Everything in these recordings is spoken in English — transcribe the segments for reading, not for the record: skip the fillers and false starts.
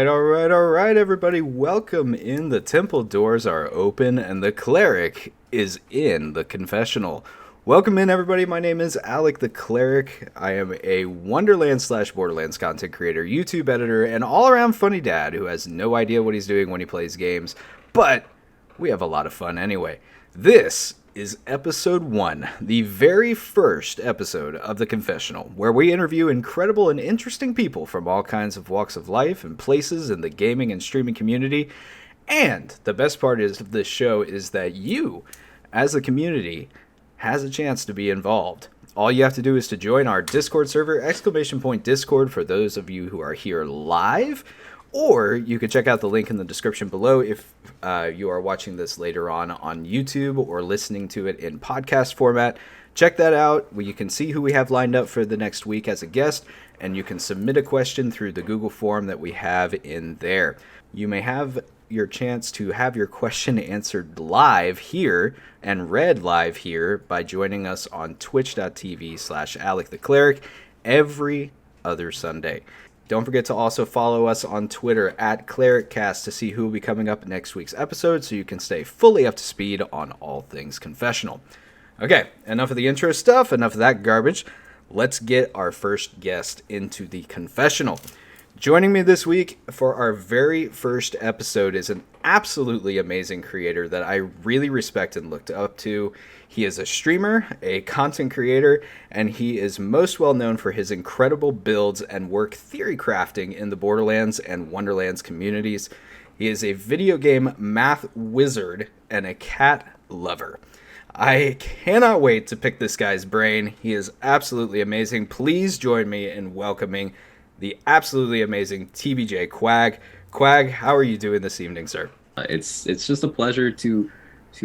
all right, everybody. Welcome in. The temple doors are open and the cleric is in the confessional. Welcome in, everybody. My name is AlecTheCleric. I am a Wonderland slash Borderlands content creator, YouTube editor, and all around funny dad who has no idea what he's doing when he plays games. But we have a lot of fun anyway. This is episode 1, the very first episode of The Confessional, where we interview incredible and interesting people from all kinds of walks of life and places in the gaming and streaming community. And the best part of this show is that you, as a community, has a chance to be involved. All you have to do is to join our Discord server, !Discord for those of you who are here live. Or you can check out the link in the description below if you are watching this later on YouTube or listening to it in podcast format. Check that out where you can see who we have lined up for the next week as a guest, and you can submit a question through the Google form that we have in there. You may have your chance to have your question answered live here and read live here by joining us on twitch.tv/AlecTheCleric every other Sunday. Don't forget to also follow us on Twitter @ClericCast to see who will be coming up next week's episode so you can stay fully up to speed on all things confessional. Okay, enough of the intro stuff, enough of that garbage. Let's get our first guest into the confessional. Joining me this week for our very first episode is an absolutely amazing creator that I really respect and looked up to. He is a streamer, a content creator, and he is most well known for his incredible builds and work theory crafting in the Borderlands and Wonderlands communities. He is a video game math wizard and a cat lover. I cannot wait to pick this guy's brain. He is absolutely amazing. Please join me in welcoming the absolutely amazing TBJ Quag. Quag, how are you doing this evening, sir? It's just a pleasure to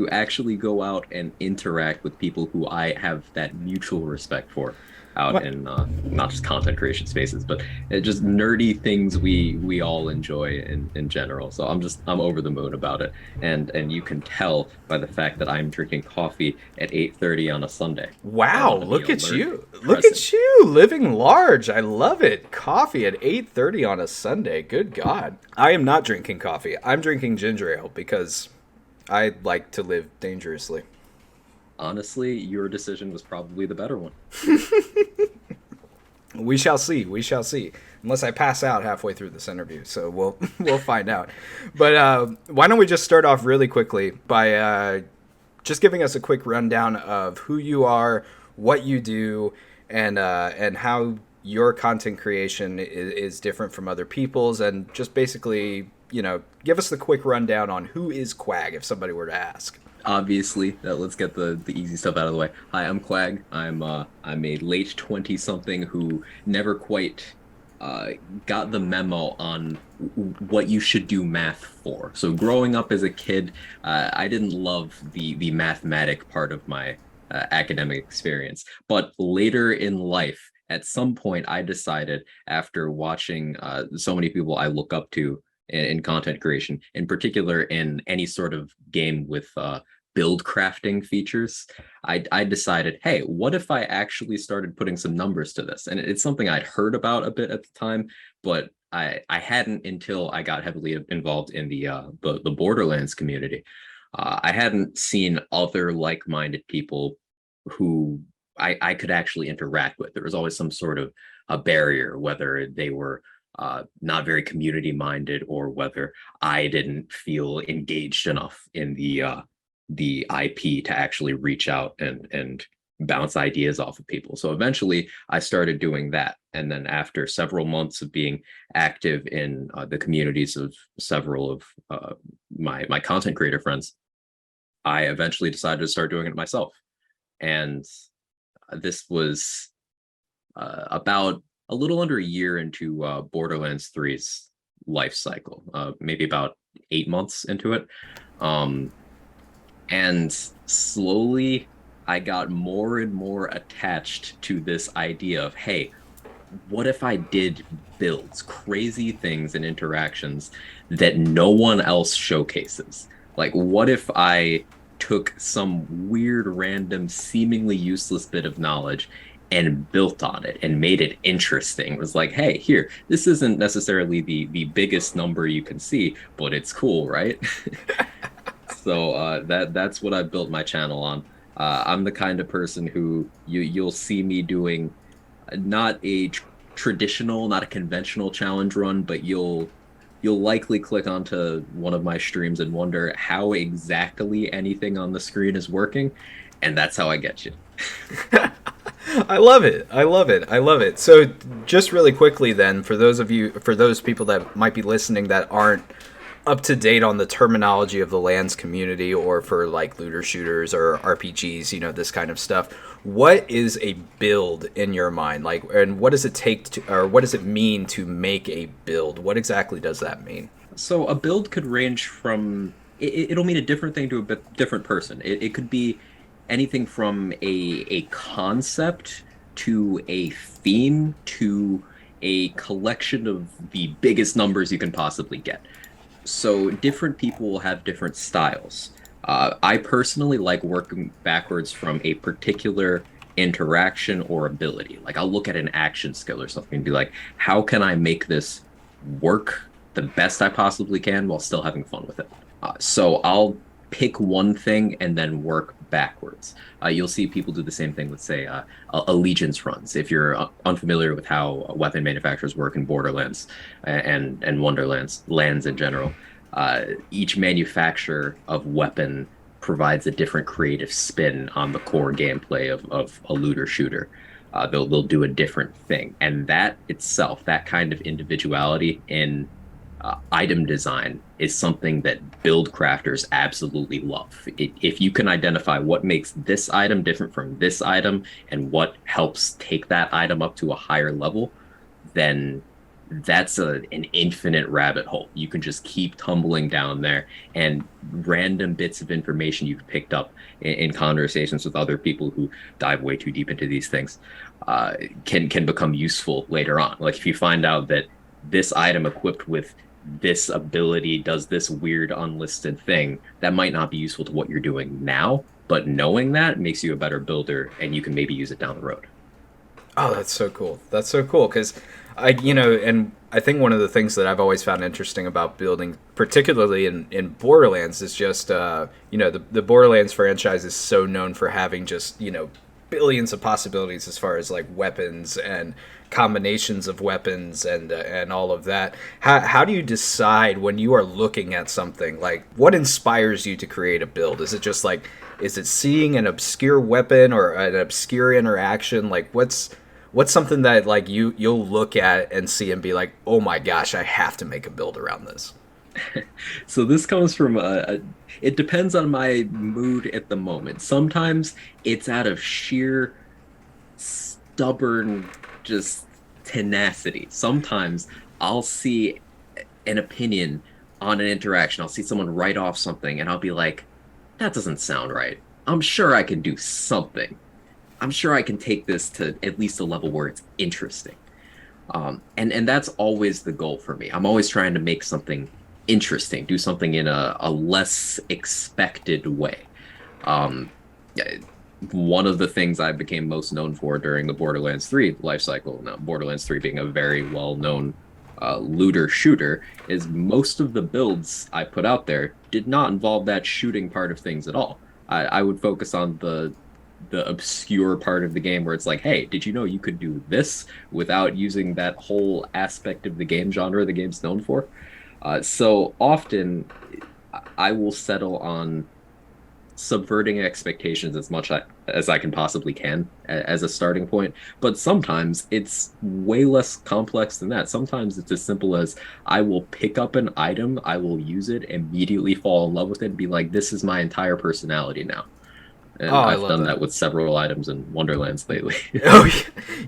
actually go out and interact with people who I have that mutual respect for out in not just content creation spaces, but just nerdy things we all enjoy in general. So I'm over the moon about it, and you can tell by the fact that I'm drinking coffee at 8:30 on a Sunday. Wow, look at you. Look at you living large. I love it. Coffee at 8:30 on a Sunday. Good God. I am not drinking coffee. I'm drinking ginger ale because I like to live dangerously. Honestly, your decision was probably the better one. We shall see. We shall see. Unless I pass out halfway through this interview, so we'll find out. But why don't we just start off really quickly by just giving us a quick rundown of who you are, what you do, and how your content creation is different from other people's, and just basically, give us the quick rundown on who is Quag if somebody were to ask. Obviously, let's get the easy stuff out of the way. Hi, I'm Quag. I'm a late 20-something who never quite got the memo on what you should do math for. So growing up as a kid, I didn't love the mathematic part of my academic experience. But later in life, at some point, I decided, after watching so many people I look up to in content creation, in particular in any sort of game with build crafting features, I decided, hey, what if I actually started putting some numbers to this? And it's something I'd heard about a bit at the time, but I hadn't until I got heavily involved in the Borderlands community. I hadn't seen other like-minded people who I could actually interact with. There was always some sort of a barrier, whether they were not very community minded or whether I didn't feel engaged enough in the IP to actually reach out and bounce ideas off of people. So eventually I started doing that. And then after several months of being active in the communities of several of my content creator friends, I eventually decided to start doing it myself. And this was about a little under a year into Borderlands 3's life cycle, maybe about 8 months into it. And slowly I got more and more attached to this idea of, hey, what if I did builds, crazy things and interactions that no one else showcases? Like, what if I took some weird, random, seemingly useless bit of knowledge and built on it and made it interesting. It was like, hey, here, this isn't necessarily the biggest number you can see, but it's cool, right? So that's what I built my channel on. I'm the kind of person who you'll see me doing not a traditional, not a conventional challenge run, but you'll likely click onto one of my streams and wonder how exactly anything on the screen is working, and that's how I get you. I love it. I love it. I love it. So, just really quickly, then, for those people that might be listening that aren't up to date on the terminology of the lands community, or for like looter shooters or RPGs, this kind of stuff, what is a build in your mind? Like, and what does it take to, or what does it mean to make a build? What exactly does that mean? So a build could range from it'll mean a different thing to a bit different person. It could be anything from a concept to a theme to a collection of the biggest numbers you can possibly get. So different people will have different styles. I personally like working backwards from a particular interaction or ability. Like I'll look at an action skill or something and be like, how can I make this work the best I possibly can while still having fun with it? So I'll pick one thing and then work backwards. You'll see people do the same thing with, say, allegiance runs. If you're unfamiliar with how weapon manufacturers work in Borderlands and Wonderlands, lands in general, each manufacturer of weapon provides a different creative spin on the core gameplay of a looter shooter. They'll do a different thing, and that itself, that kind of individuality in item design is something that build crafters absolutely love. If you can identify what makes this item different from this item and what helps take that item up to a higher level, then that's an infinite rabbit hole. You can just keep tumbling down there, and random bits of information you've picked up in conversations with other people who dive way too deep into these things can become useful later on. Like if you find out that this item equipped with this ability does this weird unlisted thing, that might not be useful to what you're doing now, but knowing that makes you a better builder, and you can maybe use it down the road. Oh, that's so cool. That's so cool because and I think one of the things that I've always found interesting about building, particularly in Borderlands, is just, the Borderlands franchise is so known for having just, billions of possibilities as far as like weapons and combinations of weapons and all of that. How do you decide when you are looking at something? Like, what inspires you to create a build? Is it just like, is it seeing an obscure weapon or an obscure interaction? Like, what's something that like you'll look at and see and be like, oh my gosh, I have to make a build around this? So this comes from it depends on my mood at the moment. Sometimes it's out of sheer stubborn just tenacity. Sometimes I'll see an opinion on an interaction. I'll see someone write off something and I'll be like, that doesn't sound right. I'm sure I can do something. I'm sure I can take this to at least a level where it's interesting. And that's always the goal for me. I'm always trying to make something interesting, do something in a less expected way. Um, One of the things I became most known for during the Borderlands 3 life cycle, now Borderlands 3 being a very well-known looter shooter, is most of the builds I put out there did not involve that shooting part of things at all. I would focus on the obscure part of the game where it's like, hey, did you know you could do this without using that whole aspect of the game genre the game's known for? So often I will settle on subverting expectations as much as I can possibly can as a starting point. But sometimes it's way less complex than that. Sometimes it's as simple as I will pick up an item, I will use it, immediately fall in love with it, and be like, this is my entire personality now. Oh, And I I've love done that. that with several items in Wonderlands lately. Oh,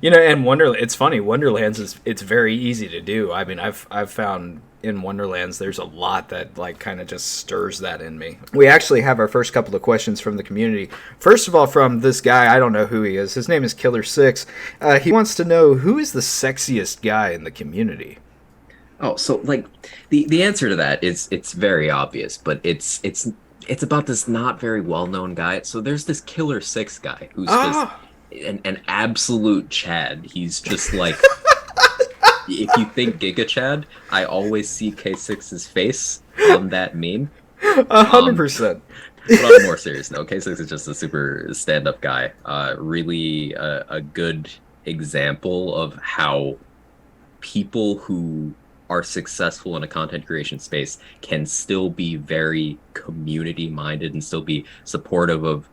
and It's funny. Wonderlands it's very easy to do. I mean, I've found in Wonderlands there's a lot that like kind of just stirs that in me. We actually have our first couple of questions from the community. First of all, from this guy, I don't know who he is. His name is Killer6. He wants to know who is the sexiest guy in the community. Oh, so like the answer to that is it's very obvious, but it's about this not very well known guy. So there's this Killer 6 guy who's just Ah, an absolute Chad. He's just like, if you think Giga Chad, I always see K6's face on that meme. A hundred Um, percent. but on a more serious note, K6 is just a super stand-up guy. Really a good example of how people who are successful in a content creation space can still be very community minded and still be supportive of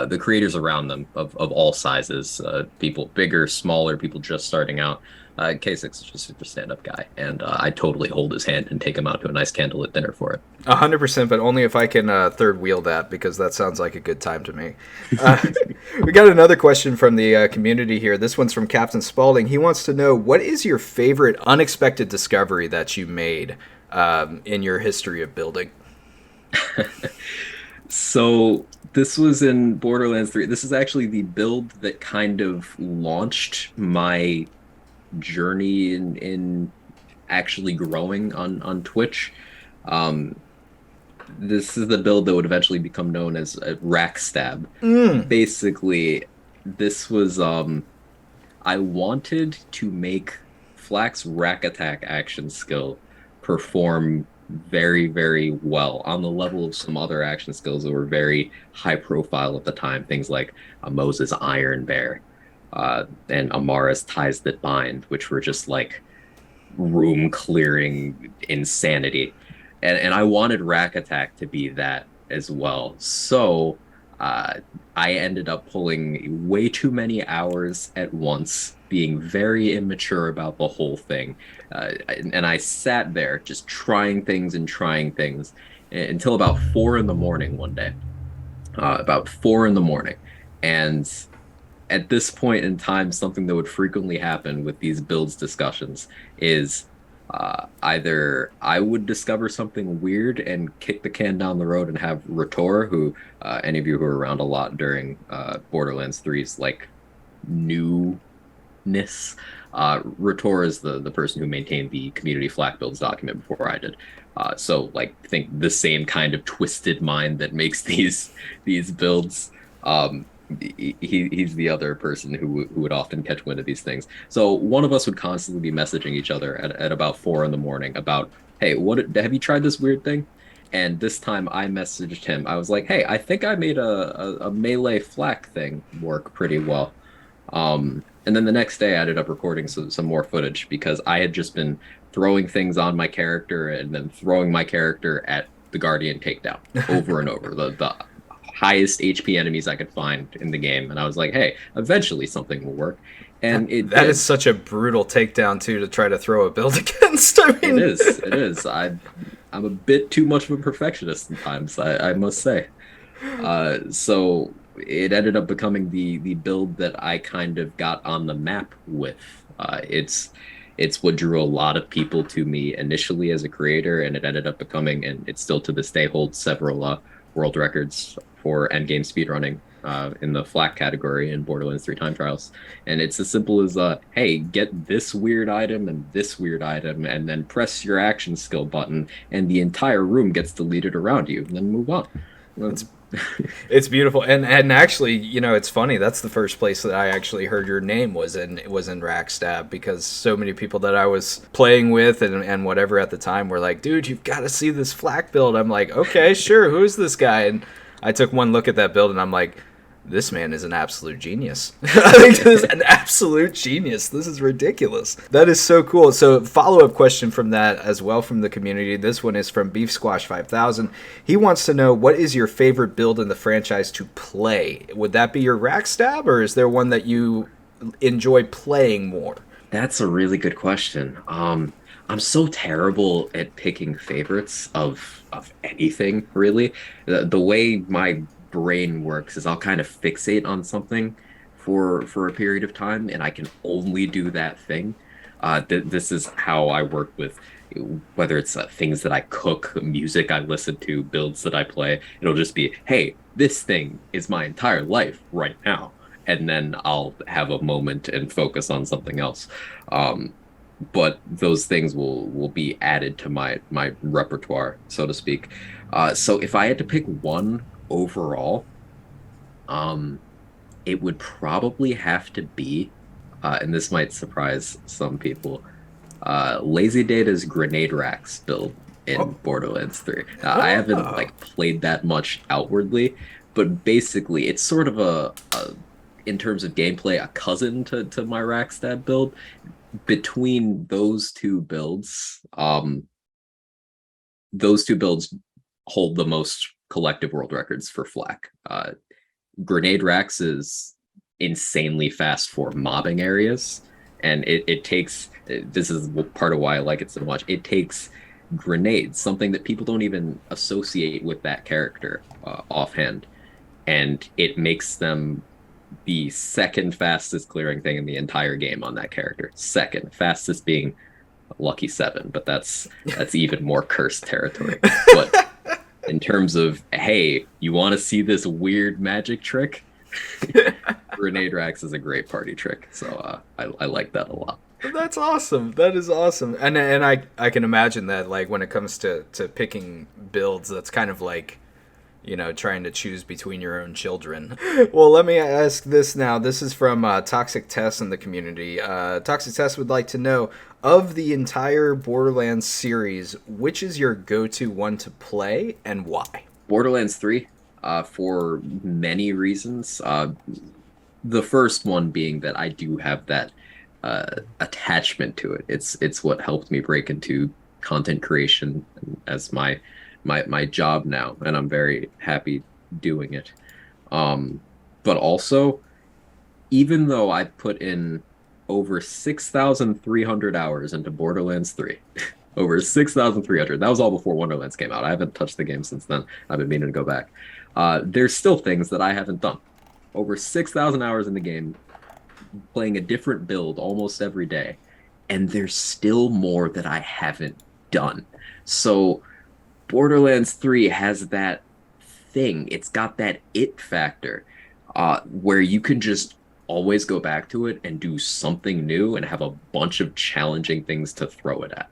the creators around them of all sizes, people bigger, smaller, people just starting out. K6 is just a super stand-up guy, and I totally hold his hand and take him out to a nice candlelit dinner for it. 100%, but only if I can third wheel that, because that sounds like a good time to me. Uh, we got another question from the community here. This one's from Captain Spaulding. He wants to know, what is your favorite unexpected discovery that you made in your history of building? So this was in Borderlands 3. This is actually the build that kind of launched my journey in actually growing on Twitch. Um, this is the build that would eventually become known as a rack stab. Mm. Basically, this was I wanted to make Flack's rack attack action skill perform very, very well on the level of some other action skills that were very high profile at the time. Things like Moses Iron Bear and Amara's Ties That Bind, which were just like room clearing insanity. And I wanted Rack Attack to be that as well. So uh, I ended up pulling way too many hours at once, being very immature about the whole thing. And I sat there just trying things until about 4 in the morning one day. About 4 in the morning. And at this point in time, something that would frequently happen with these builds discussions is either I would discover something weird and kick the can down the road and have Rator, who any of you who were around a lot during Borderlands 3's like newness. Rator is the person who maintained the community Flak builds document before I did. So like think the same kind of twisted mind that makes these builds. He's the other person who would often catch wind of these things. So one of us would constantly be messaging each other at about 4 in the morning about, hey, what have you tried this weird thing? And this time I messaged him. I was like, hey, I think I made a melee flak thing work pretty well. And then the next day I ended up recording some more footage because I had just been throwing things on my character and then throwing my character at the Guardian takedown over and over. The highest HP enemies I could find in the game. And I was like, hey, eventually something will work. And That is such a brutal takedown, too, to try to throw a build against. I mean, it is. I'm a bit too much of a perfectionist sometimes, I must say. So it ended up becoming the build that I kind of got on the map with. It's what drew a lot of people to me initially as a creator, and it ended up becoming, and it still to this day holds several world records for endgame speedrunning in the flak category in Borderlands 3 time trials. And it's as simple as, hey, get this weird item and this weird item, and then press your action skill button, and the entire room gets deleted around you, and then move on. it's beautiful, and actually, you know, it's funny. That's the first place that I actually heard your name was in Rackstab, because so many people that I was playing with and whatever at the time were like, "Dude, you've got to see this flak build." I'm like, "Okay, sure. Who's this guy?" And I took one look at that build, and I'm like, this man is an absolute genius. I think this is an absolute genius. This is ridiculous. That is so cool. So follow-up question from that as well from the community. This one is from Beef Squash 5000. He wants to know, what is your favorite build in the franchise to play? Would that be your rack stab, or is there one that you enjoy playing more? That's a really good question. I'm so terrible at picking favorites of anything, really. The way my brain works is I'll kind of fixate on something for a period of time, and I can only do that thing. This is how I work with whether it's things that I cook, music I listen to, builds that I play. It'll just be, hey, this thing is my entire life right now, and then I'll have a moment and focus on something else. But those things will be added to my repertoire, so to speak. So if I had to pick one overall, um, it would probably have to be, and this might surprise some people, Lazy Data's grenade racks build Oh, in Borderlands 3. I haven't oh, like played that much outwardly, but basically it's sort of a in terms of gameplay, a cousin to my Rackstad build. Between those two builds hold the most collective world records for flak. Grenade racks is insanely fast for mobbing areas, and it takes, this is part of why I like it so much. It takes grenades, something that people don't even associate with that character offhand, and it makes them the second fastest clearing thing in the entire game on that character. Second fastest being lucky seven, but that's even more cursed territory. But in terms of, hey, you want to see this weird magic trick? Grenade racks is a great party trick, so I like that a lot. that's awesome. That is awesome. And I can imagine that like when it comes to picking builds, that's kind of like, trying to choose between your own children. Well, let me ask this now. This is from Toxic Tess in the community. Toxic Tess would like to know, of the entire Borderlands series, which is your go-to one to play and why? Borderlands 3, for many reasons. The first one being that I do have that attachment to it. It's what helped me break into content creation as my job now, and I'm very happy doing it. But also, even though I put in over 6,300 hours into Borderlands 3, over 6,300, that was all before Wonderlands came out. I haven't touched the game since then. I've been meaning to go back. There's still things that I haven't done. Over 6,000 hours in the game, playing a different build almost every day, and there's still more that I haven't done. So Borderlands 3 has that thing. It's got that it factor, where you can just always go back to it and do something new and have a bunch of challenging things to throw it at.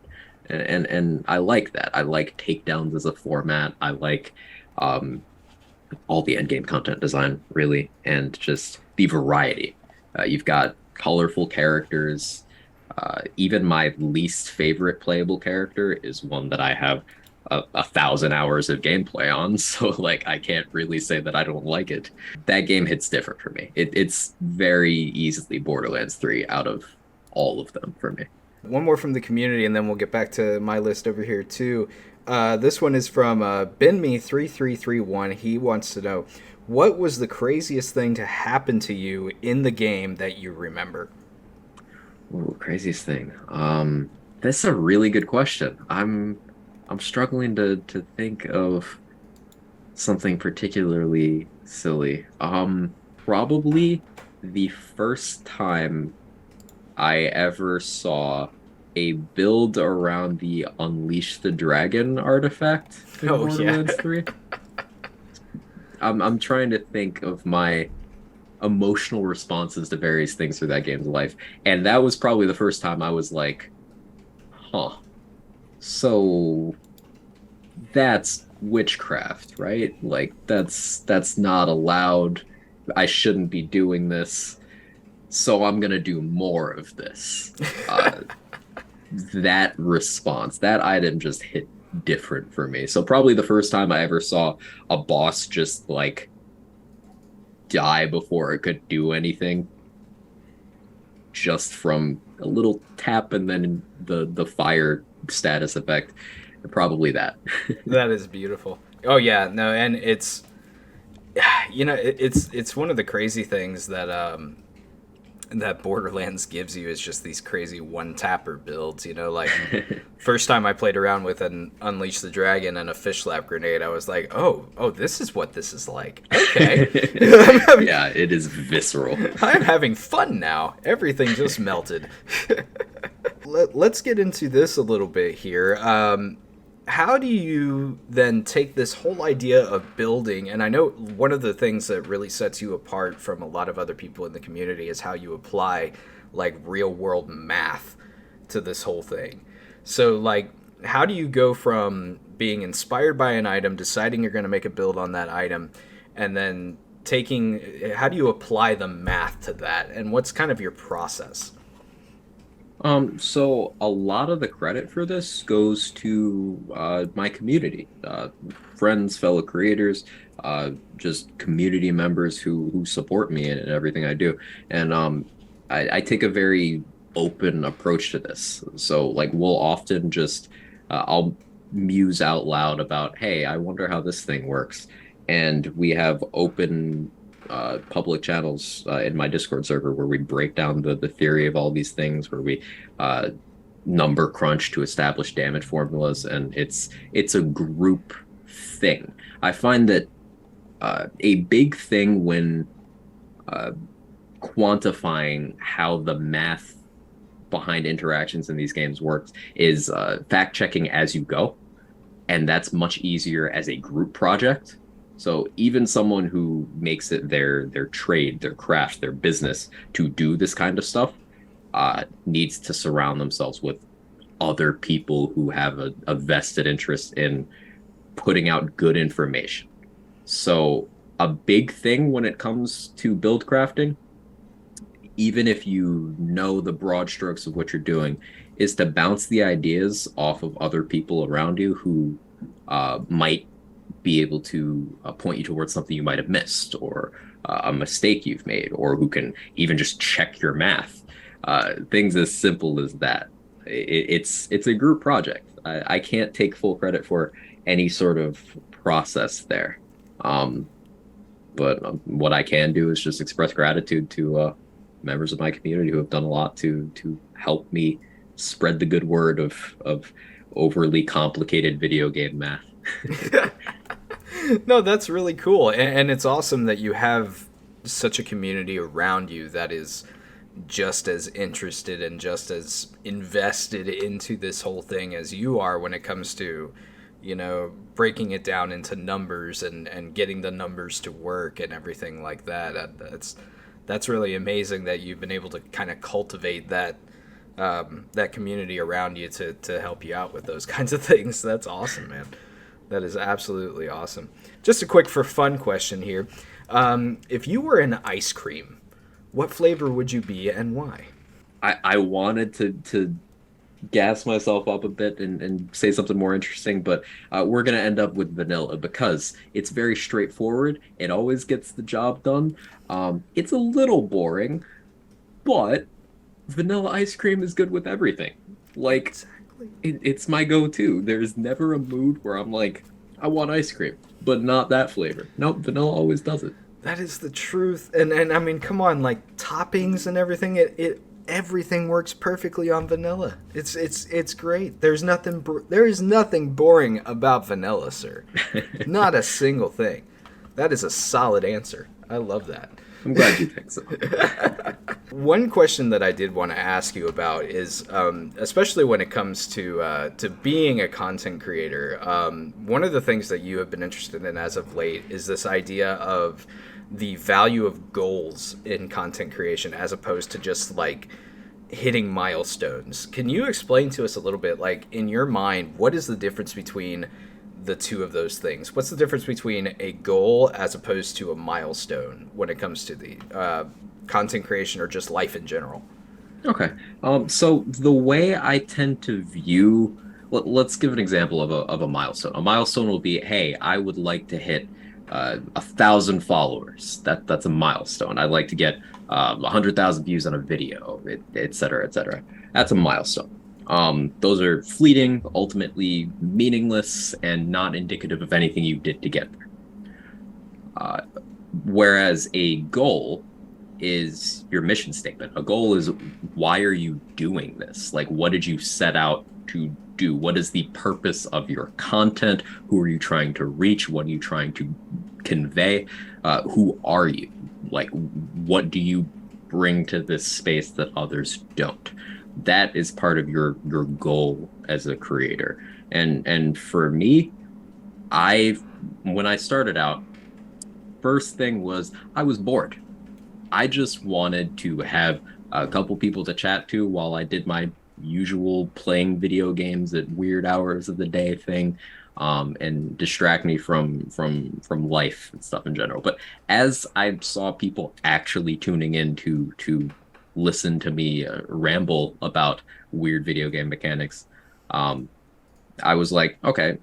And I like that. I like takedowns as a format. I like um, all the endgame content design, really, and just the variety. You've got colorful characters. Even my least favorite playable character is one that I have 1,000 hours of gameplay on, so like I can't really say that I don't like it. That game hits different for me. It's very easily Borderlands 3 out of all of them for me. One more from the community, and then we'll get back to my list over here too. This one is from BenMe3331. He wants to know, what was the craziest thing to happen to you in the game that you remember? Ooh, craziest thing. That's a really good question. I'm struggling to think of something particularly silly. Probably the first time I ever saw a build around the Unleash the Dragon artifact in Oh yeah. Borderlands 3. I'm trying to think of my emotional responses to various things through that game's life. And that was probably the first time I was like, huh. So that's witchcraft, right? Like that's not allowed. I shouldn't be doing this. So I'm gonna do more of this. That response, that item just hit different for me. So probably the first time I ever saw a boss just like die before it could do anything, just from a little tap and then the fire status effect. Probably that. That is beautiful. Oh yeah, no, and it's one of the crazy things that that Borderlands gives you is just these crazy one tapper builds. Like first time I played around with an Unleash the Dragon and a fish slap grenade, I was like, oh, this is what this is like. Okay, Yeah, it is visceral. I'm having fun now. Everything just melted. Let's get into this a little bit here. How do you then take this whole idea of building, and I know one of the things that really sets you apart from a lot of other people in the community is how you apply like real world math to this whole thing. So like, how do you go from being inspired by an item, deciding you're going to make a build on that item, and then how do you apply the math to that, and what's kind of your process? So a lot of the credit for this goes to my community, friends, fellow creators, just community members who support me in everything I do. And I take a very open approach to this. So like we'll often just I'll muse out loud about, hey, I wonder how this thing works. And we have open public channels in my Discord server where we break down the theory of all these things, where we uh, number crunch to establish damage formulas, and it's a group thing. I find that a big thing when uh, quantifying how the math behind interactions in these games works is fact checking as you go, and that's much easier as a group project. So even someone who makes it their trade, their craft, their business to do this kind of stuff needs to surround themselves with other people who have a vested interest in putting out good information. So a big thing when it comes to build crafting, even if you know the broad strokes of what you're doing, is to bounce the ideas off of other people around you who might be able to point you towards something you might have missed, or a mistake you've made, or who can even just check your math. Things as simple as that. It's a group project. I can't take full credit for any sort of process there. But what I can do is just express gratitude to members of my community who have done a lot to help me spread the good word of overly complicated video game math. No, that's really cool, and it's awesome that you have such a community around you that is just as interested and just as invested into this whole thing as you are when it comes to, breaking it down into numbers and getting the numbers to work and everything like that. That's really amazing that you've been able to kind of cultivate that community around you to help you out with those kinds of things. That's awesome, man. That is absolutely awesome. Just a quick for fun question here. If you were an ice cream, what flavor would you be and why? I wanted to gas myself up a bit and say something more interesting, but we're going to end up with vanilla because it's very straightforward. It always gets the job done. It's a little boring, but vanilla ice cream is good with everything. Like, exactly. It's my go-to. There's never a mood where I'm like, I want ice cream, but not that flavor. Nope, vanilla always does it. That is the truth. And I mean, come on, like toppings and everything, everything works perfectly on vanilla. It's great. There is nothing boring about vanilla, sir. Not a single thing. That is a solid answer. I love that. I'm glad you think so. One question that I did want to ask you about is, especially when it comes to being a content creator, one of the things that you have been interested in as of late is this idea of the value of goals in content creation as opposed to just like hitting milestones. Can you explain to us a little bit, like in your mind, what is the difference between the two of those things? What's the difference between a goal as opposed to a milestone when it comes to the content creation or just life in general? Okay. So the way I tend to view, let's give an example of a milestone. A milestone will be, hey, I would like to hit 1,000 followers. That's a milestone. I'd like to get 100,000 views on a video, et cetera, et cetera. That's a milestone. Those are fleeting, ultimately meaningless, and not indicative of anything you did to get there. Whereas a goal is your mission statement. A goal is, why are you doing this? Like, what did you set out to do? What is the purpose of your content? Who are you trying to reach? What are you trying to convey? Who are you? Like, what do you bring to this space that others don't? That is part of your goal as a creator. And for me, when I started out, first thing was I was bored. I just wanted to have a couple people to chat to while I did my usual playing video games at weird hours of the day thing. and distract me from life and stuff in general. But as I saw people actually tuning in to listen to me ramble about weird video game mechanics, um, I was like, okay,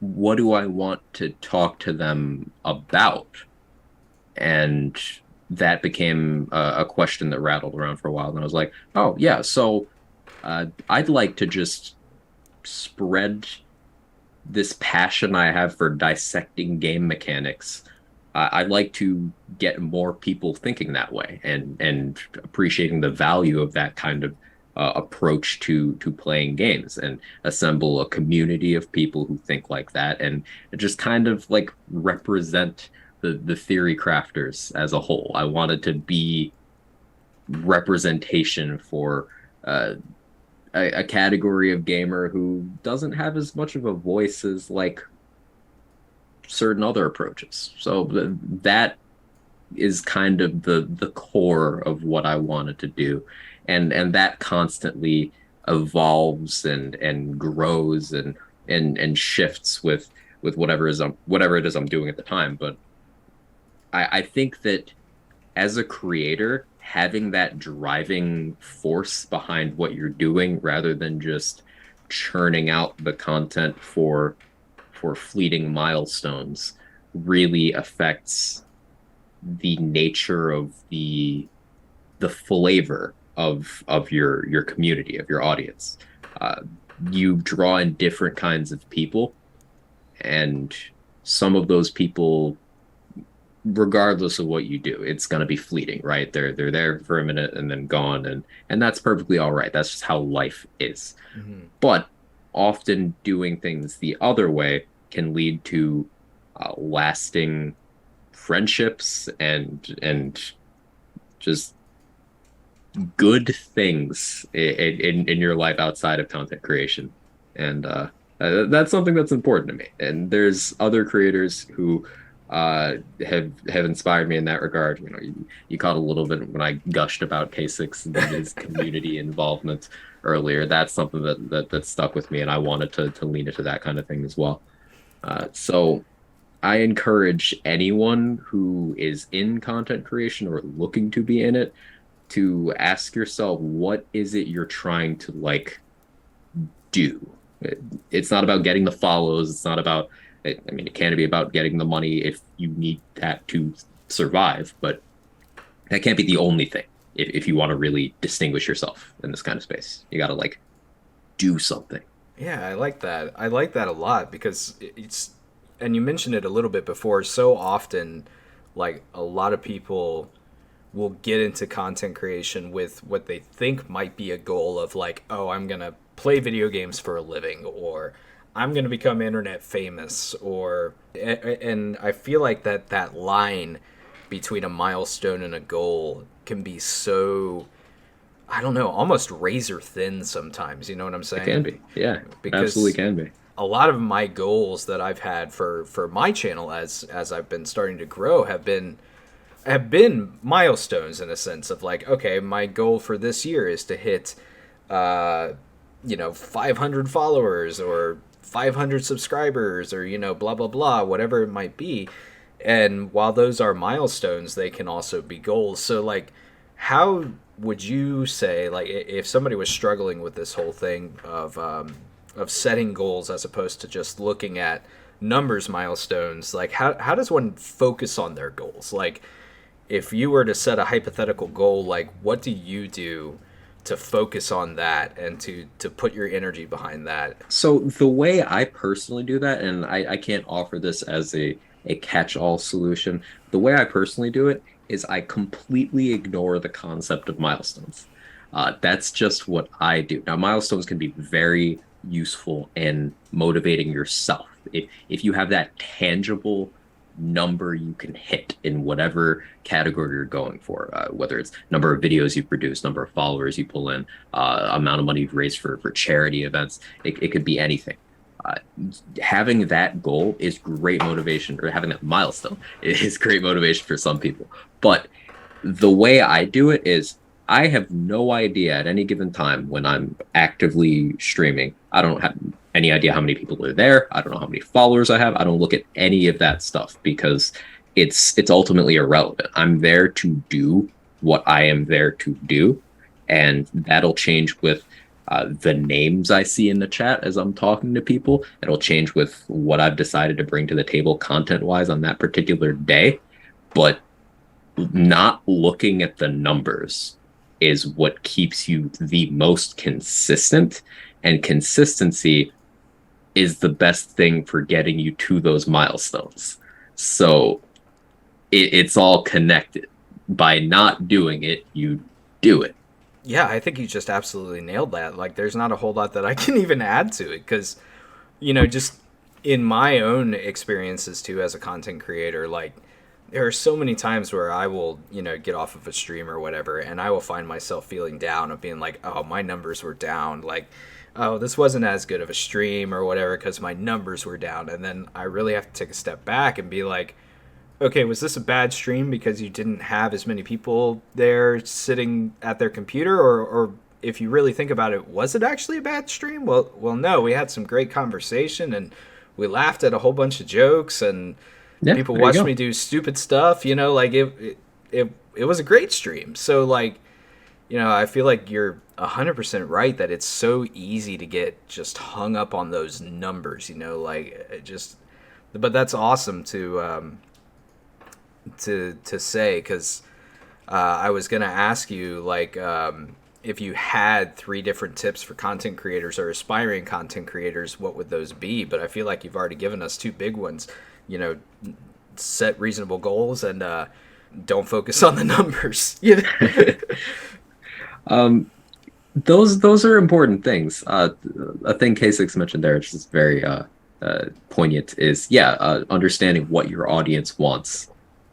what do I want to talk to them about? And that became a question that rattled around for a while. And I was like, oh, yeah, so I'd like to just spread this passion I have for dissecting game mechanics. I'd like to get more people thinking that way and appreciating the value of that kind of approach to playing games, and assemble a community of people who think like that, and just kind of like represent the theory crafters as a whole. I wanted to be representation for uh, a category of gamer who doesn't have as much of a voice as like certain other approaches. So that is kind of the core of what I wanted to do, and that constantly evolves and grows and shifts with whatever it is I'm doing at the time. But I think that as a creator, having that driving force behind what you're doing rather than just churning out the content for fleeting milestones really affects the nature of the flavor of your community, of your audience. Uh, you draw in different kinds of people, and some of those people, regardless of what you do, it's going to be fleeting, right? They're there for a minute and then gone, and that's perfectly all right. That's just how life is. Mm-hmm. But often doing things the other way can lead to lasting friendships and just good things in your life outside of content creation. And that's something that's important to me. And there's other creators who have inspired me in that regard. You know, you caught a little bit when I gushed about K6 and his community involvement earlier. That's something that stuck with me, and I wanted to lean into that kind of thing as well. So I encourage anyone who is in content creation or looking to be in it to ask yourself, what is it you're trying to like do? It's not about getting the follows. It's not about, I mean, it can be about getting the money if you need that to survive, but that can't be the only thing. If you want to really distinguish yourself in this kind of space, you got to like do something. Yeah, I like that. I like that a lot because it's, and you mentioned it a little bit before, so often, like, a lot of people will get into content creation with what they think might be a goal of, like, oh, I'm going to play video games for a living, or I'm going to become internet famous, or, and I feel like that line between a milestone and a goal can be so, I don't know, almost razor thin sometimes. You know what I'm saying? It can be. Yeah, Because absolutely can be. a lot of my goals that I've had for my channel as I've been starting to grow have been milestones, in a sense of like, okay, my goal for this year is to hit 500 followers or 500 subscribers, or blah blah blah, whatever it might be. And while those are milestones, they can also be goals. So, like, how would you say, like, if somebody was struggling with this whole thing of setting goals as opposed to just looking at numbers milestones, like, how does one focus on their goals? Like, if you were to set a hypothetical goal, like, what do you do to focus on that and to put your energy behind that? So the way I personally do that, and I can't offer this as a catch-all solution, the way I personally do it is I completely ignore the concept of milestones. That's just what I do. Now, milestones can be very useful in motivating yourself. If you have that tangible number you can hit in whatever category you're going for, whether it's number of videos you produce, number of followers you pull in, amount of money you've raised for charity events, it could be anything. Uh, Having that goal is great motivation, or having that milestone is great motivation for some people. But the way I do it is I have no idea at any given time when I'm actively streaming. I don't have any idea how many people are there. I don't know how many followers I have. I don't look at any of that stuff because it's ultimately irrelevant. I'm there to do what I am there to do, and that'll change with the names I see in the chat as I'm talking to people. It'll change with what I've decided to bring to the table content wise on that particular day. But not looking at the numbers is what keeps you the most consistent, and consistency is the best thing for getting you to those milestones. So it's all connected. By not doing it, you do it. Yeah, I think you just absolutely nailed that. Like, there's not a whole lot that I can even add to it because, just in my own experiences too as a content creator, like, there are so many times where I will, get off of a stream or whatever, and I will find myself feeling down of being like, oh, my numbers were down. Like, oh, this wasn't as good of a stream or whatever because my numbers were down. And then I really have to take a step back and be like, okay, was this a bad stream because you didn't have as many people there sitting at their computer, or if you really think about it, was it actually a bad stream? Well, no, we had some great conversation and we laughed at a whole bunch of jokes and Yeah, people there you watched go. me do stupid stuff. Like it was a great stream. So like, I feel like you're 100% right that it's so easy to get just hung up on those numbers. Like it just, but that's awesome to say because I was gonna ask you like if you had 3 different tips for content creators or aspiring content creators, what would those be? But I feel like you've already given us 2 big ones. Set reasonable goals and don't focus on the numbers. Those are important things. A thing K6 mentioned there, which is very poignant, is understanding what your audience wants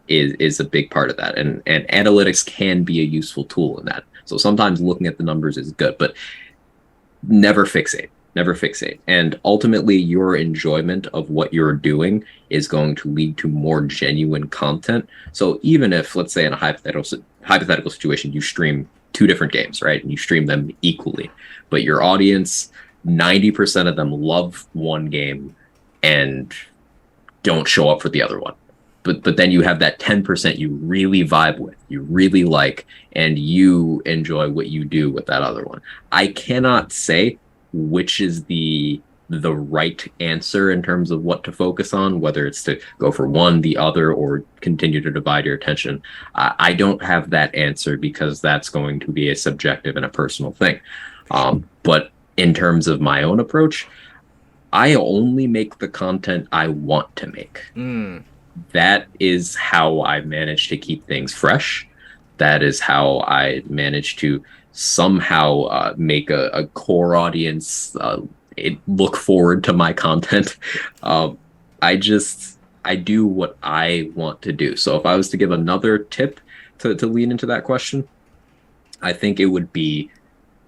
is a big part of that, and analytics can be a useful tool in that. So sometimes looking at the numbers is good, but never fixate. Never fixate. And ultimately, your enjoyment of what you're doing is going to lead to more genuine content. So even if, let's say, in a hypothetical situation, you stream 2 different games, right? And you stream them equally, but your audience, 90% of them love one game and don't show up for the other one. But then you have that 10% you really vibe with, you really like, and you enjoy what you do with that other one. I cannot say which is the right answer in terms of what to focus on, whether it's to go for one, the other, or continue to divide your attention. I don't have that answer because that's going to be a subjective and a personal thing. But in terms of my own approach, I only make the content I want to make. That is how I manage to keep things fresh. That is how I manage to somehow make a core audience look forward to my content. I do what I want to do. So if I was to give another tip to lean into that question, I think it would be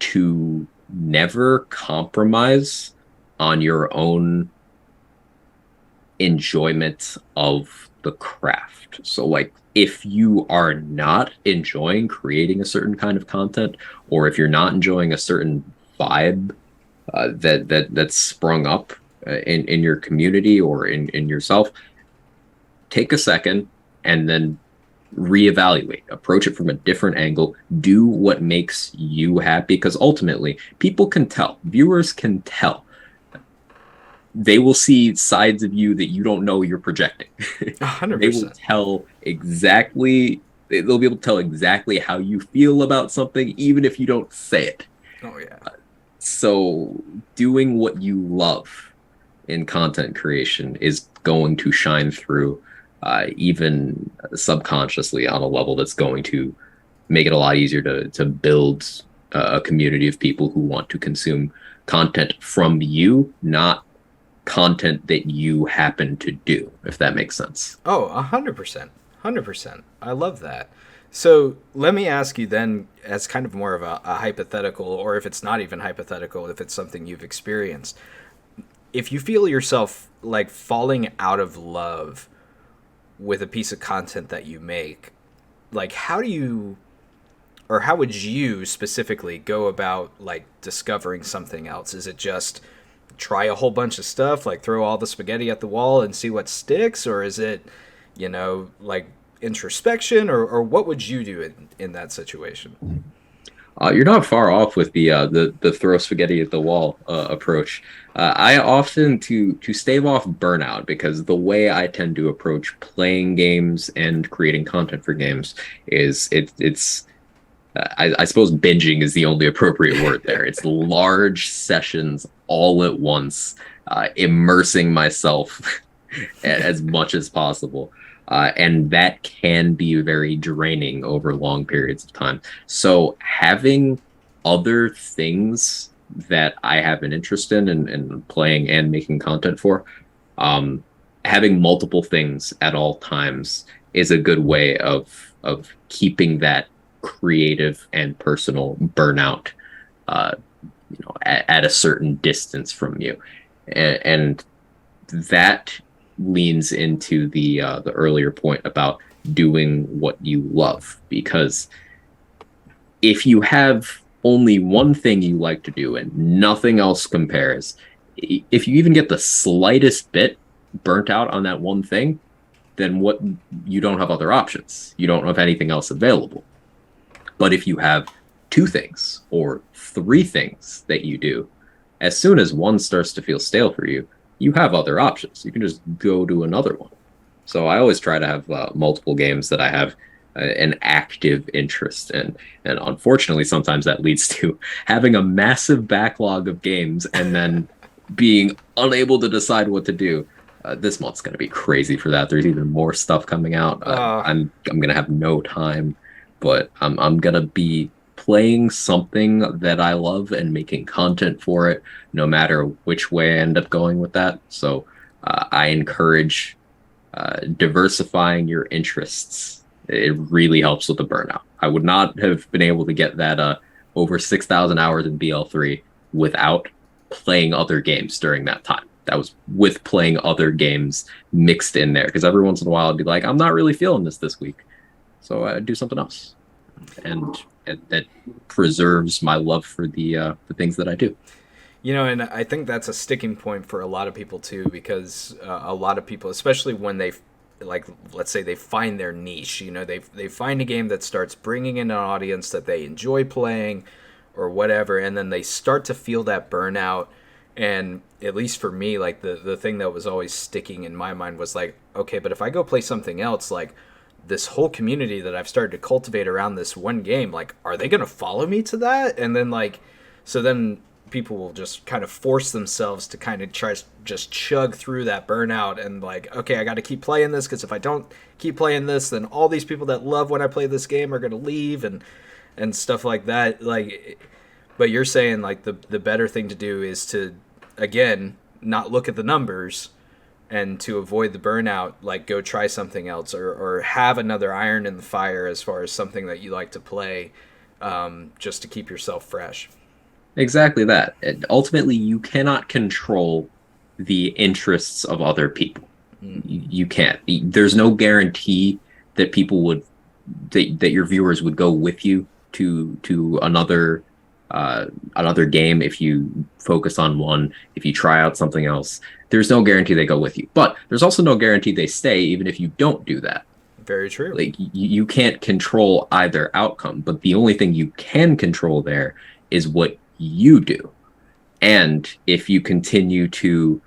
to never compromise on your own enjoyment of the craft. So like, if you are not enjoying creating a certain kind of content, or if you're not enjoying a certain vibe that's sprung up in your community or in yourself, take a second and then reevaluate, approach it from a different angle, do what makes you happy, because ultimately people can tell, viewers can tell. They will see sides of you that you don't know you're projecting. 100%. They will tell exactly, they'll be able to tell exactly how you feel about something, even if you don't say it. Oh, yeah. So doing what you love in content creation is going to shine through, even subconsciously, on a level that's going to make it a lot easier to build a community of people who want to consume content from you, not content that you happen to do, if that makes sense. Oh, 100%. 100%. I love that. So let me ask you then, as kind of more of a hypothetical, or if it's not even hypothetical, if it's something you've experienced, if you feel yourself like falling out of love with a piece of content that you make, like how would you specifically go about like discovering something else? Is it just try a whole bunch of stuff, like throw all the spaghetti at the wall and see what sticks, or is it, like introspection, or what would you do in that situation? You're not far off with the throw spaghetti at the wall approach. I often to stave off burnout, because the way I tend to approach playing games and creating content for games is it's I suppose binging is the only appropriate word there. It's large sessions all at once, immersing myself as much as possible. And that can be very draining over long periods of time. So having other things that I have an interest in playing and making content for, having multiple things at all times is a good way of keeping that creative and personal burnout, at a certain distance from you, and that leans into the earlier point about doing what you love. Because if you have only one thing you like to do and nothing else compares, if you even get the slightest bit burnt out on that one thing, then what you don't have other options. You don't have anything else available. But if you have two things or three things that you do, as soon as one starts to feel stale for you, you have other options. You can just go to another one. So I always try to have multiple games that I have an active interest in. And unfortunately, sometimes that leads to having a massive backlog of games and then being unable to decide what to do. This month's going to be crazy for that. There's even more stuff coming out. I'm going to have no time, but I'm going to be playing something that I love and making content for it, no matter which way I end up going with that. So I encourage diversifying your interests. It really helps with the burnout. I would not have been able to get that over 6,000 hours in BL3 without playing other games during that time. That was with playing other games mixed in there, because every once in a while I'd be like, I'm not really feeling this week, so I do something else, and that preserves my love for the things that I do. And I think that's a sticking point for a lot of people too, because a lot of people, especially when they, like, let's say they find their niche, they find a game that starts bringing in an audience that they enjoy playing or whatever, and then they start to feel that burnout. And at least for me, like, the thing that was always sticking in my mind was like, okay, but if I go play something else, like, this whole community that I've started to cultivate around this one game, like, are they going to follow me to that? And then, like, so then people will just kind of force themselves to kind of try to just chug through that burnout and, like, okay, I got to keep playing this, because if I don't keep playing this, then all these people that love when I play this game are going to leave and stuff like that. Like, but you're saying, like, the better thing to do is to, again, not look at the numbers, and to avoid the burnout, like, go try something else, or have another iron in the fire as far as something that you like to play, just to keep yourself fresh. Exactly that. And ultimately, you cannot control the interests of other people. You can't. There's no guarantee that people would that your viewers would go with you to another game if you focus on one. If you try out something else, there's no guarantee they go with you. But there's also no guarantee they stay, even if you don't do that. Very true. Like, you can't control either outcome, but the only thing you can control there is what you do. And if you continue to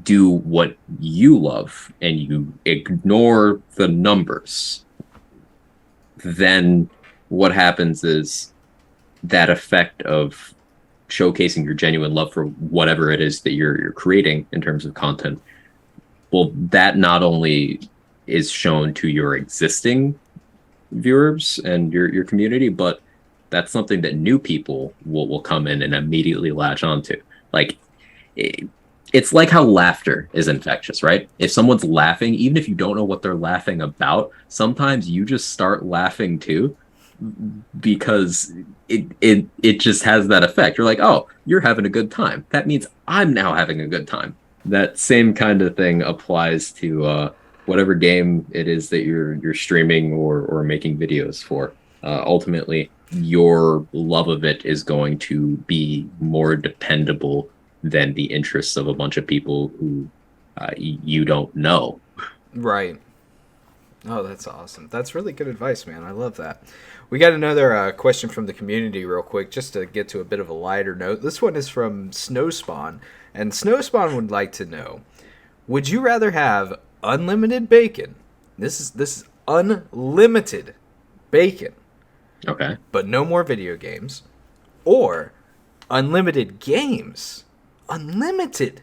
do what you love and you ignore the numbers, then what happens is that effect of showcasing your genuine love for whatever it is that you're creating in terms of content, well, that not only is shown to your existing viewers and your community, but that's something that new people will come in and immediately latch onto. Like, it's like how laughter is infectious, right? If someone's laughing, even if you don't know what they're laughing about, sometimes you just start laughing too, because it just has that effect. You're like, oh, you're having a good time. That means I'm now having a good time. That same kind of thing applies to whatever game it is that you're streaming or making videos for. Ultimately, your love of it is going to be more dependable than the interests of a bunch of people who you don't know. Right. Oh, that's awesome. That's really good advice, man. I love that. We got another question from the community real quick, just to get to a bit of a lighter note. This one is from Snowspawn, and Snowspawn would like to know, would you rather have unlimited bacon? This is unlimited bacon. Okay. But no more video games, or unlimited games. Unlimited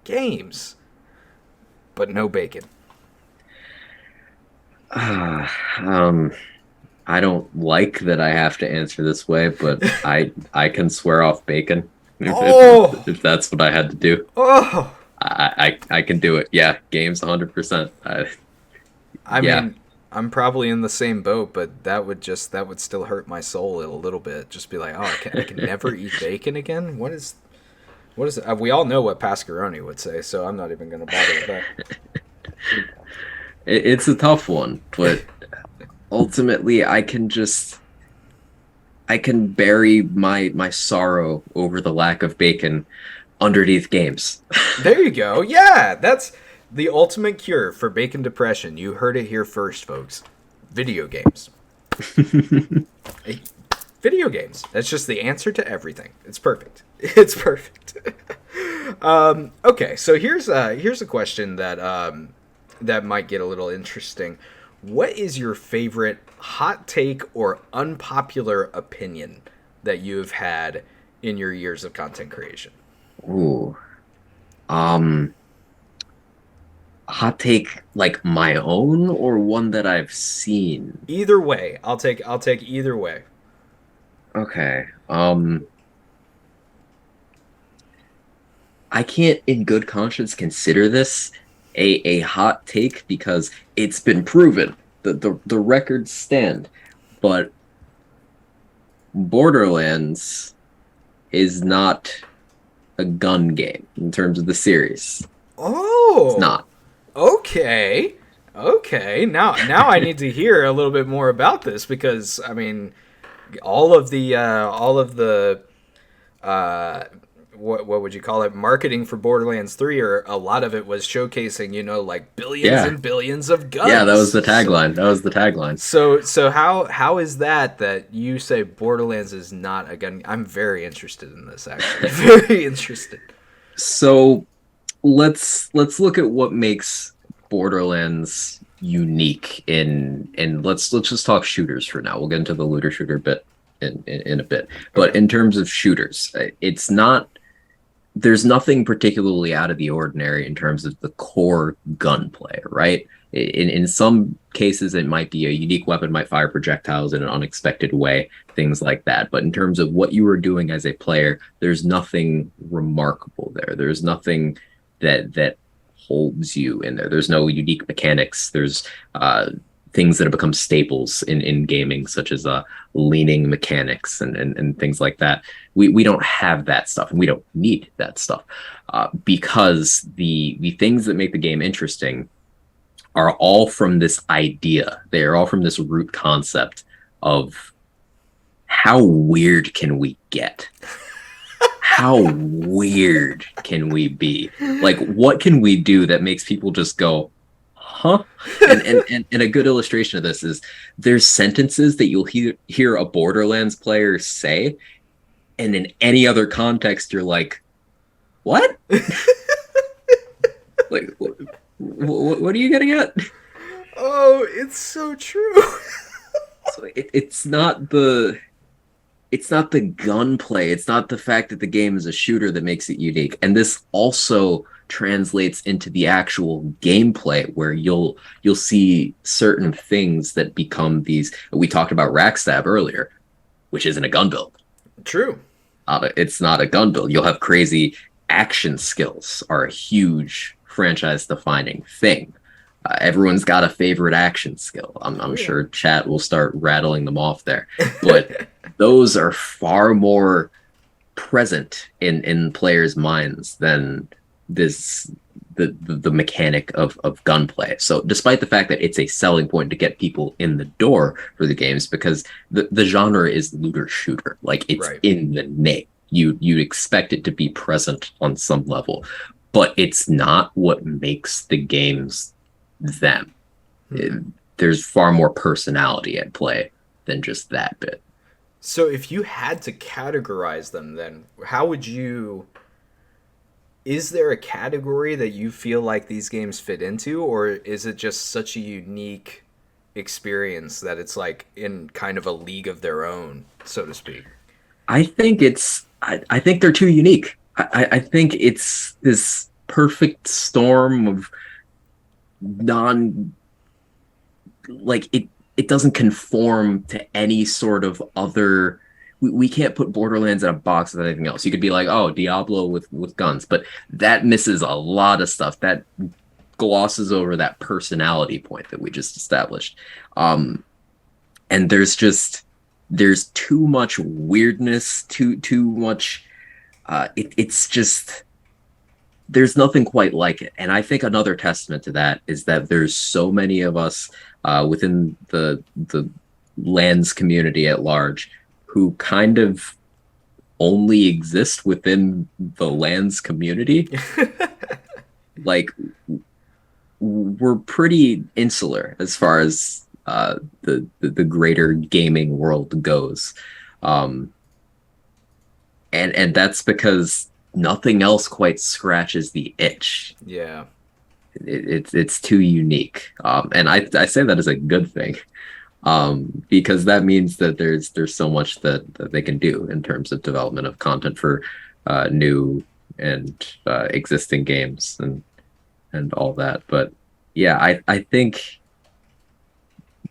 games, but no bacon. I don't like that I have to answer this way, but I can swear off bacon if that's what I had to do. Oh, I can do it. Yeah, games 100%. I mean, I'm probably in the same boat, but that would still hurt my soul a little bit. Just be like, oh, I can never eat bacon again. What is it? We all know what Pascaroni would say, so I'm not even going to bother with that. It's a tough one, but ultimately I can bury my sorrow over the lack of bacon underneath games. There you go. Yeah, that's the ultimate cure for bacon depression. You heard it here first, folks. Video games. Video games. That's just the answer to everything. It's perfect. It's perfect. Okay, so here's a question that might get a little interesting. What is your favorite hot take or unpopular opinion that you've had in your years of content creation? Ooh. Hot take like my own or one that I've seen? Either way. I'll take either way. Okay. I can't in good conscience consider this a hot take because it's been proven that the records stand. But Borderlands is not a gun game in terms of the series. Oh, It's not. Okay. Now I need to hear a little bit more about this, because I mean, all of the what would you call it, marketing for Borderlands 3, or a lot of it was showcasing, like billions and billions of guns. Yeah, that was the tagline. So how is that you say Borderlands is not a gun? I'm very interested in this, actually. Very interested. So let's look at what makes Borderlands unique and let's just talk shooters for now. We'll get into the looter shooter bit in a bit. But in terms of shooters, there's nothing particularly out of the ordinary in terms of the core gunplay, right? In some cases, it might be a unique weapon, might fire projectiles in an unexpected way, things like that. But in terms of what you are doing as a player, there's nothing remarkable there. There's nothing that holds you in there. There's no unique mechanics. There's things that have become staples in gaming, such as leaning mechanics and things like that. We don't have that stuff, and we don't need that stuff because the things that make the game interesting are all from this idea. They are all from this root concept of how weird can we get? How weird can we be? Like, what can we do that makes people just go, huh? And a good illustration of this is there's sentences that you'll hear a Borderlands player say, and in any other context, you're like, what? Like, what are you getting at? Oh, it's so true. So it's not the gunplay. It's not the fact that the game is a shooter that makes it unique. And this also translates into the actual gameplay, where you'll see certain things that become these. We talked about Rackstab earlier, which isn't a gun build. True. It's not a gun build. You'll have crazy action skills are a huge franchise-defining thing. Everyone's got a favorite action skill. I'm sure chat will start rattling them off there. But those are far more present in players' minds than the mechanic of gunplay. So despite the fact that it's a selling point to get people in the door for the games, because the genre is looter shooter. Like, it's in the name. you'd expect it to be present on some level, but it's not what makes the games them. There's far more personality at play than just that bit. So if you had to categorize them, then how would you? Is there a category that you feel like these games fit into, or is it just such a unique experience that it's like in kind of a league of their own, so to speak? I think they're too unique. I think it's this perfect storm of non like it doesn't conform to any sort of other. We can't put Borderlands in a box with anything else. You could be like, oh, Diablo with guns, but that misses a lot of stuff. That glosses over that personality point that we just established. And there's too much weirdness, too much. It's just there's nothing quite like it. And I think another testament to that is that there's so many of us within the lands community at large who kind of only exist within the lands community. Like we're pretty insular as far as the greater gaming world goes, and that's because nothing else quite scratches the itch. Yeah. It's too unique, and I say that as a good thing, because that means that there's so much that they can do in terms of development of content for new and existing games and all that. But yeah, I think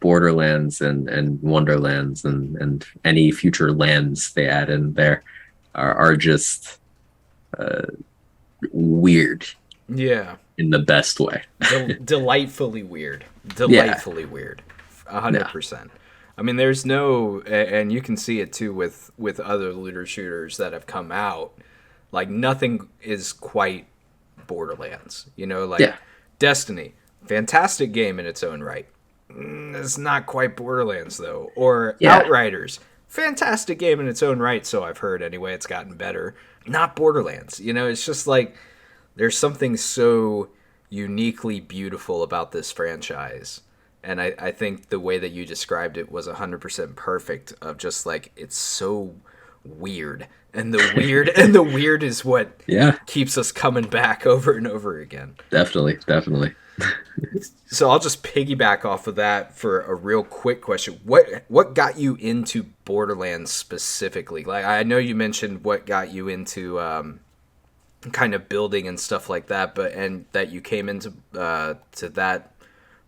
Borderlands and Wonderlands and any future lands they add in there are just weird. Yeah. In the best way. Delightfully weird. Delightfully weird. 100%. I mean, there's no, and you can see it too with other looter shooters that have come out. Like nothing is quite Borderlands. You know, like Destiny, fantastic game in its own right. It's not quite Borderlands though. Or Outriders, fantastic game in its own right. So I've heard anyway. It's gotten better. Not Borderlands. You know, it's just like there's something so uniquely beautiful about this franchise. And I think the way that you described it was 100% perfect of just like, it's so weird. And the weird is what keeps us coming back over and over again. Definitely. So I'll just piggyback off of that for a real quick question. What got you into Borderlands specifically? Like, I know you mentioned what got you into kind of building and stuff like that, and that you came into to that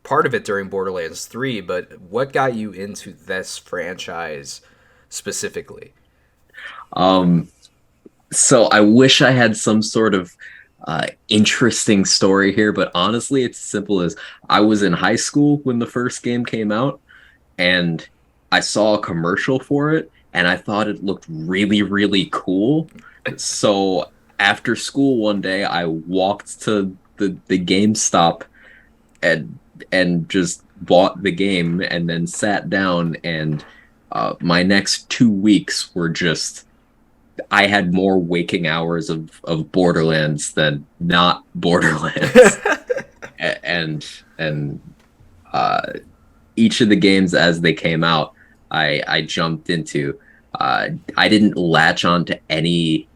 part of it during Borderlands 3, but what got you into this franchise specifically? So I wish I had some sort of interesting story here, but honestly, it's as simple as I was in high school when the first game came out, and I saw a commercial for it, and I thought it looked really, really cool. So after school one day, I walked to the GameStop and just bought the game, and then sat down, and my next 2 weeks were just, I had more waking hours of Borderlands than not Borderlands. and each of the games as they came out, I jumped into. I didn't latch on to any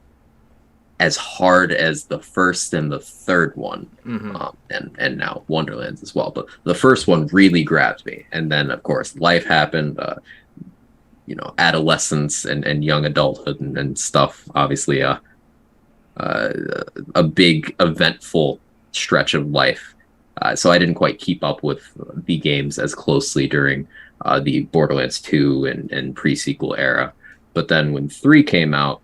as hard as the first and the third one, and now Wonderlands as well. But the first one really grabbed me, and then of course life happened. Adolescence and young adulthood and stuff. Obviously, a big eventful stretch of life. So I didn't quite keep up with the games as closely during the Borderlands 2 and pre-sequel era. But then when 3 came out,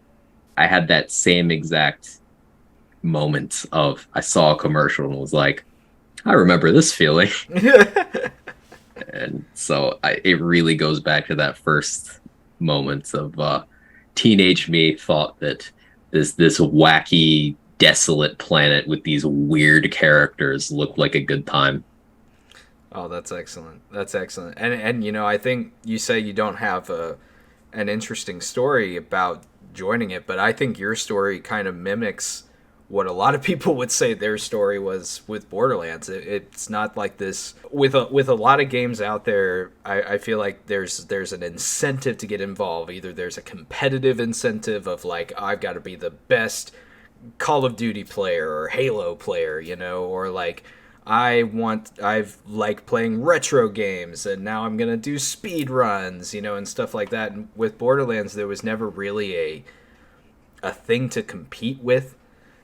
I had that same exact moment of I saw a commercial and was like, I remember this feeling. And so it really goes back to that first moment of teenage me thought that this wacky, desolate planet with these weird characters looked like a good time. Oh, that's excellent. That's excellent. And I think you say you don't have an interesting story about joining it, but I think your story kind of mimics what a lot of people would say their story was with Borderlands. It's not like this with a lot of games out there. I feel like there's an incentive to get involved. Either there's a competitive incentive of like, I've got to be the best Call of Duty player or Halo player, or like I've like playing retro games and now I'm gonna do speed runs, and stuff like that. And with Borderlands, there was never really a thing to compete with.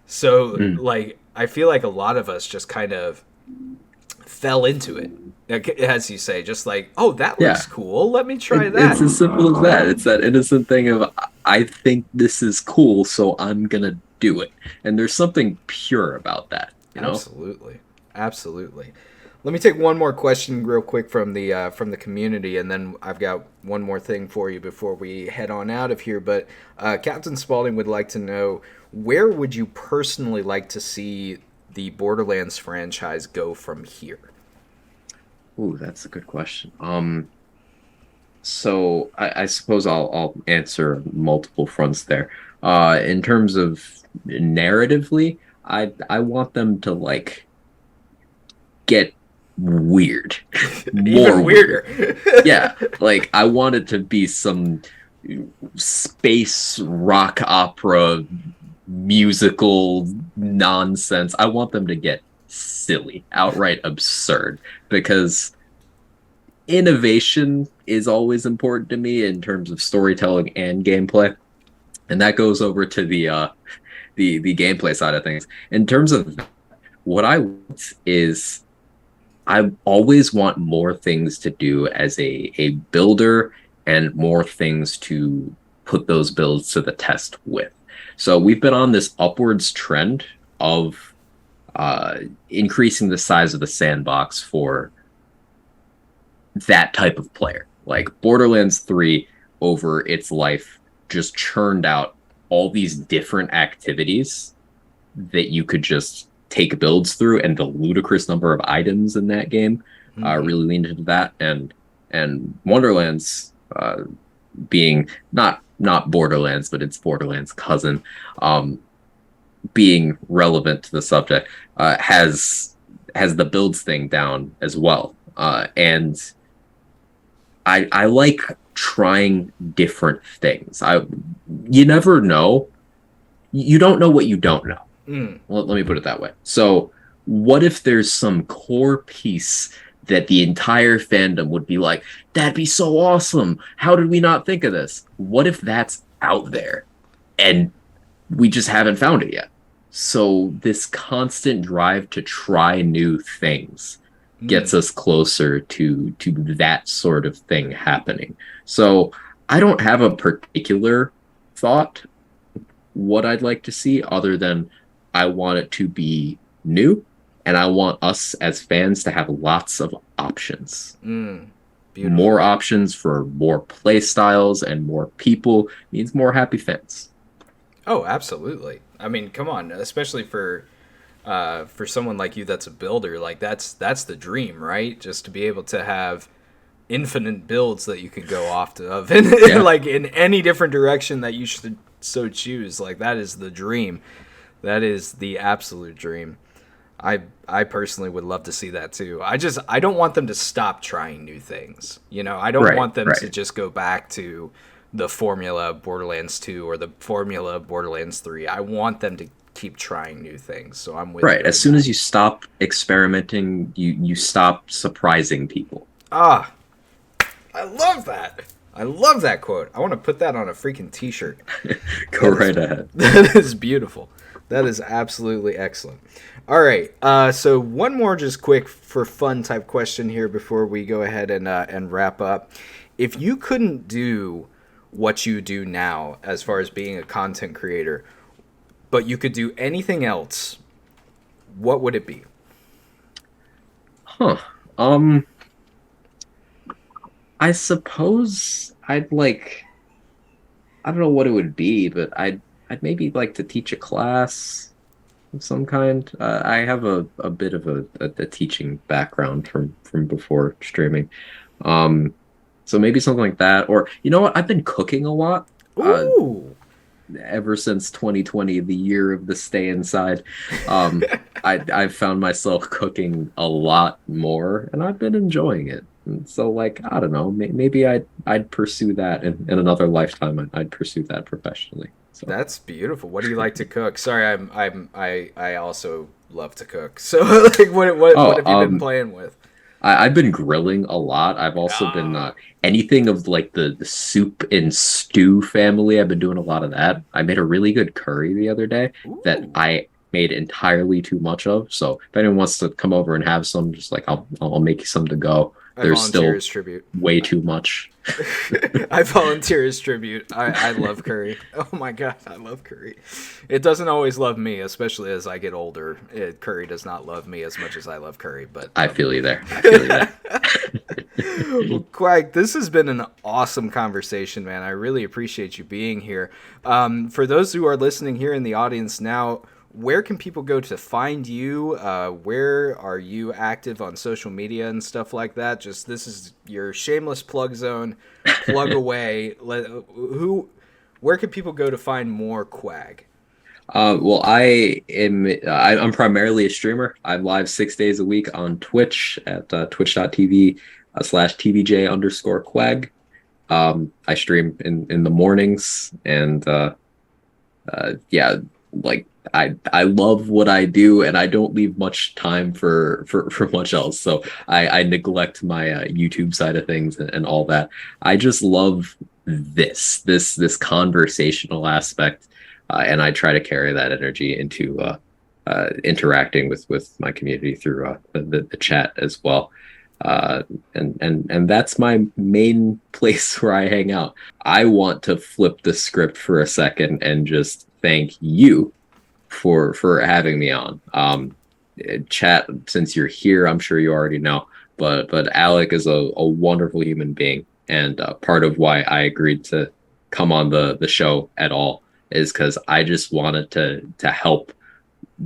So, like, I feel like a lot of us just kind of fell into it, as you say, just like, oh, that looks cool. Let me try that. It's as simple as that. It's that innocent thing of, I think this is cool, so I'm going to do it. And there's something pure about that, Absolutely. Absolutely. Let me take one more question real quick from the community, and then I've got one more thing for you before we head on out of here. But Captain Spaulding would like to know, where would you personally like to see the Borderlands franchise go from here? Ooh, that's a good question. So I suppose I'll answer multiple fronts there. In terms of narratively, I want them to like get weird, Even weirder. Yeah, like I want it to be some space rock opera musical nonsense. I want them to get silly, outright absurd, because innovation is always important to me in terms of storytelling and gameplay, and that goes over to the gameplay side of things. In terms of what I want is, I always want more things to do as a builder and more things to put those builds to the test with. So we've been on this upwards trend of increasing the size of the sandbox for that type of player. Like Borderlands 3 over its life just churned out all these different activities that you could just take builds through, and the ludicrous number of items in that game really leaned into that. And Wonderlands, being not Borderlands, but it's Borderlands' cousin, being relevant to the subject, has the builds thing down as well. And I like trying different things. You never know. You don't know what you don't know. Let me put it that way. So what if there's some core piece that the entire fandom would be like, that'd be so awesome. How did we not think of this? What if that's out there and we just haven't found it yet? So this constant drive to try new things gets us closer to that sort of thing happening. So I don't have a particular thought what I'd like to see, other than I want it to be new, and I want us as fans to have lots of options. More options for more play styles, and more people means more happy fans. Oh, absolutely. I mean, come on, especially for someone like you that's a builder, like that's the dream, right? Just to be able to have infinite builds that you can go off of in like in any different direction that you should so choose. Like that is the dream. That is the absolute dream. I personally would love to see that too. I don't want them to stop trying new things. I don't want them to just go back to the formula of Borderlands 2 or the formula of Borderlands 3. I want them to keep trying new things. So I'm with you. As soon as you stop experimenting, you stop surprising people. I love that. I love that quote. I want to put that on a freaking t-shirt. Go right ahead. That is beautiful. That is absolutely excellent. All right. So one more just quick for fun type question here before we go ahead and wrap up. If you couldn't do what you do now as far as being a content creator, but you could do anything else, what would it be? I suppose I'd like, I don't know what it would be, but I'd maybe like to teach a class of some kind. I have a bit of a teaching background from before streaming. So maybe something like that. Or, you know what? I've been cooking a lot. Ooh. ever since 2020, the year of the stay inside, I've found myself cooking a lot more, and I've been enjoying it. And so, like, I don't know, maybe I'd pursue that in another lifetime. I'd pursue that professionally. So, That's beautiful. What do you like to cook? Sorry, I also love to cook. So like what oh, have you been playing with? I've been grilling a lot. I've also been Ah, anything of like the soup and stew family. I've been doing a lot of that. I made a really good curry the other day that ooh. I made entirely too much of. So if anyone wants to come over and have some, just like I'll make you some to go. I There's volunteer still as tribute. way too much. I volunteer as tribute. I love curry. Oh my god, I love curry. It doesn't always love me, especially as I get older. Curry does not love me as much as I love curry. But I feel you there. I feel you there. well, Quag, this has been an awesome conversation, man. I really appreciate you being here. For those who are listening here in the audience now, where can people go to find you? Where are you active on social media and stuff like that? Just this is your shameless plug zone. Plug away. Where can people go to find more Quag? Well, I'm primarily a streamer. I'm live 6 days a week on Twitch at twitch.tv /TVJ underscore Quag. I stream in the mornings and yeah, like I love what I do and I don't leave much time for much else. So I neglect my YouTube side of things and all that. I just love this conversational aspect, and I try to carry that energy into interacting with my community through the chat as well. Uh, and that's my main place where I hang out. I want to flip the script for a second and just thank you for having me on. Chat, since you're here, I'm sure you already know, but Alec is a wonderful human being, and part of why I agreed to come on the show at all is because I just wanted to help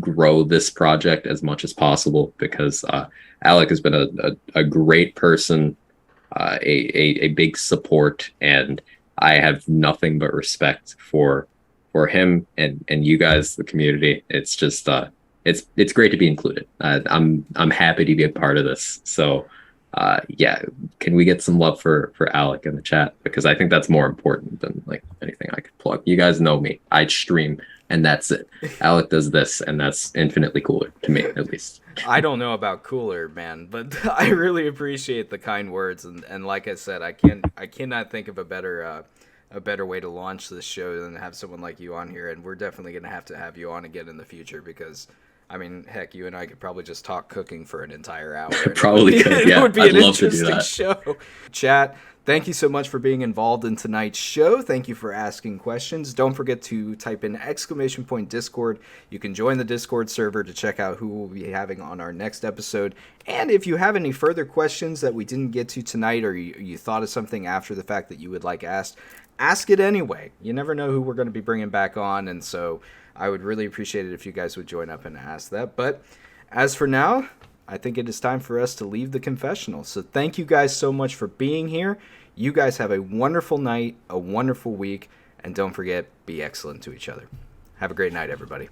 grow this project as much as possible because Alec has been a great person, a big support, and I have nothing but respect for him and you guys, the community. It's just it's great to be included. I'm happy to be a part of this. So yeah, can we get some love for Alec in the chat because I think that's more important than like anything I could plug. You guys know me. I stream and that's it. Alec does this and that's infinitely cooler to me at least. I don't know about cooler, man, but I really appreciate the kind words, and like I said, I cannot think of a better way to launch this show than to have someone like you on here, and we're definitely gonna have to have you on again in the future because. I mean, heck, you and I could probably just talk cooking for an entire hour. And Probably could, it yeah. would be I'd an love to do interesting that. show. Chat, thank you so much for being involved in tonight's show. Thank you for asking questions. Don't forget to type in !Discord. You can join the Discord server to check out who we'll be having on our next episode. And if you have any further questions that we didn't get to tonight or you thought of something after the fact that you would like asked, ask it anyway. You never know who we're going to be bringing back on, and so I would really appreciate it if you guys would join up and ask that. But as for now, I think it is time for us to leave the confessional. So thank you guys so much for being here. You guys have a wonderful night, a wonderful week, and don't forget, be excellent to each other. Have a great night, everybody.